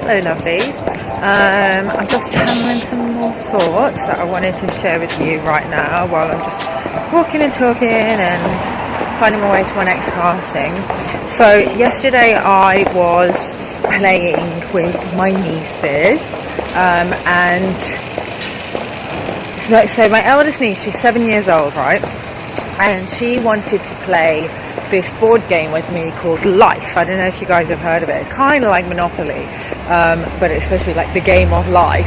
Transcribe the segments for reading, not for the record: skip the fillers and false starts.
Hello lovelies, I'm just hammering some more thoughts that I wanted to share with you right now while I'm just walking and talking and finding my way to my next casting. So yesterday I was playing with my nieces and so my eldest niece, she's 7 years old, right, and she wanted to play this board game with me called Life. I don't know if you guys have heard of it. It's kind of like Monopoly, but it's supposed to be like the game of life.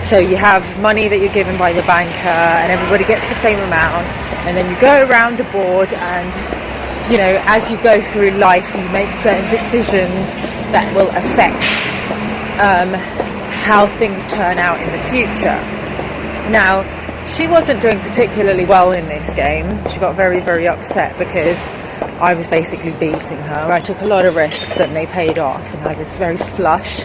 So you have money that you're given by the banker and everybody gets the same amount, and then you go around the board and, you know, as you go through life you make certain decisions that will affect how things turn out in the future. Now, she wasn't doing particularly well in this game. She got very, very upset because I was basically beating her. I took a lot of risks and they paid off, and I was very flush,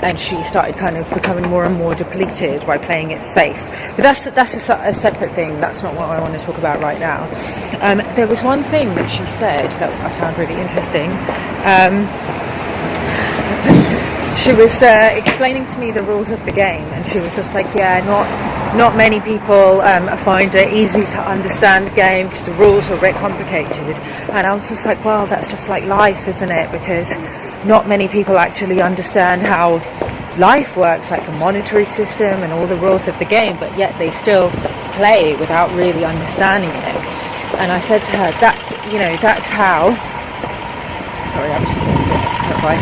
and she started kind of becoming more and more depleted by playing it safe. But that's a separate thing. That's not what I want to talk about right now. There was one thing that she said that I found really interesting. She was explaining to me the rules of the game, and she was just like, yeah, not many people find it easy to understand the game because the rules are a bit complicated. And I was just like, well, that's just like life, isn't it? Because not many people actually understand how life works, like the monetary system and all the rules of the game, but yet they still play without really understanding it. And I said to her, that's how... Sorry, I'm just going to get hurt by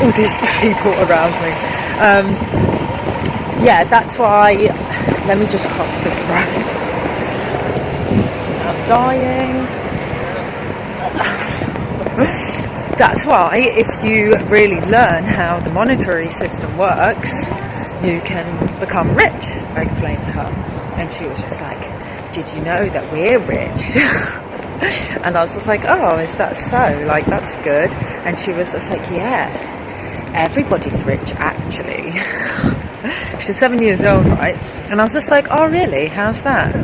all these people around me. Yeah, that's why... Let me just cross this road. I'm dying. That's why, if you really learn how the monetary system works, you can become rich, I explained to her. And she was just like, did you know that we're rich? And I was just like, oh, is that so? Like, that's good. And she was just like, yeah, everybody's rich, actually. She's 7 years old, right? And I was just like, oh, really? How's that?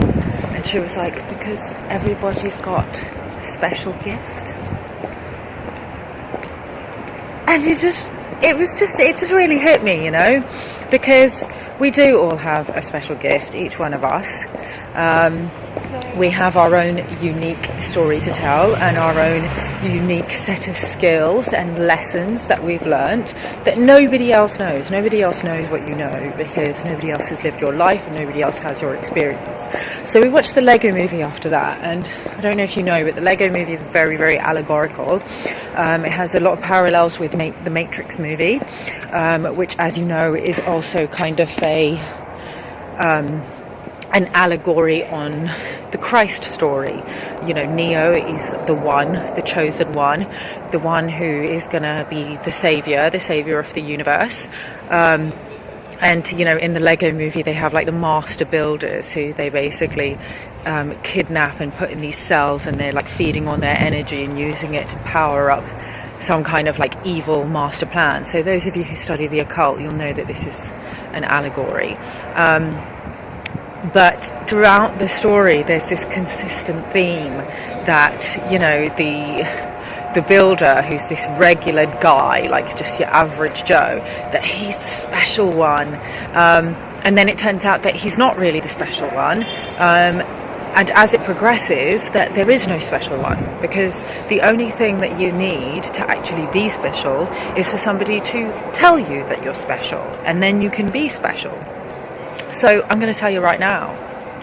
And she was like, because everybody's got a special gift. And it just really hit me, you know, because we do all have a special gift, each one of us. We have our own unique story to tell and our own unique set of skills and lessons that we've learnt that nobody else knows. Nobody else knows what you know because nobody else has lived your life and nobody else has your experience. So we watched the Lego movie after that, and I don't know if you know, but the Lego movie is very, very allegorical. It has a lot of parallels with the Matrix movie, which, as you know, is also kind of an allegory on the Christ story. You know, Neo is the one, the chosen one, the one who is going to be the savior of the universe. And, you know, in the Lego movie, they have like the master builders who they basically kidnap and put in these cells, and they're like feeding on their energy and using it to power up some kind of like evil master plan. So those of you who study the occult, you'll know that this is an allegory. But throughout the story, there's this consistent theme that, you know, the builder, who's this regular guy, like just your average Joe, that he's the special one. And then it turns out that he's not really the special one. And as it progresses, that there is no special one, because the only thing that you need to actually be special is for somebody to tell you that you're special, and then you can be special. So I'm going to tell you right now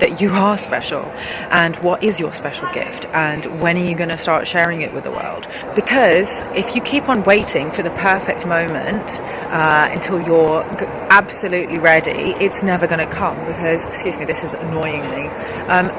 that you are special, and what is your special gift, and when are you going to start sharing it with the world? Because if you keep on waiting for the perfect moment until you're absolutely ready, it's never going to come, because, excuse me, this is annoying me,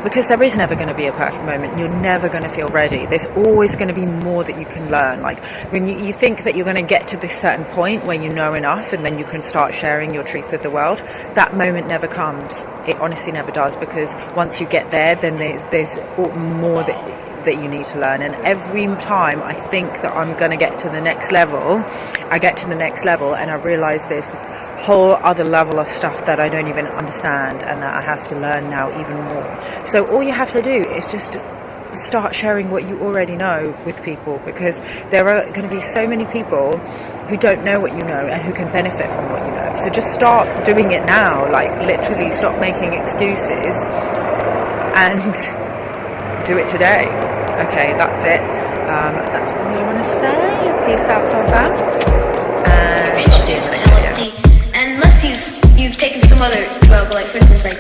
because there is never going to be a perfect moment. You're never going to feel ready. There's always going to be more that you can learn. Like when you think that you're going to get to this certain point where you know enough and then you can start sharing your truth with the world, that moment never comes. It honestly never does, because because once you get there, then there's more that you need to learn. And every time I think that I'm going to get to the next level, I get to the next level and I realize there's this whole other level of stuff that I don't even understand and that I have to learn now even more. So all you have to do is just start sharing what you already know with people, because there are going to be so many people who don't know what you know and who can benefit from what you know. So just start doing it now, like literally stop making excuses and do it today. Okay, that's it. That's all I want to say. Peace out, fam. And I'll see you in the LSD. And unless you've taken some other drug, like for instance, like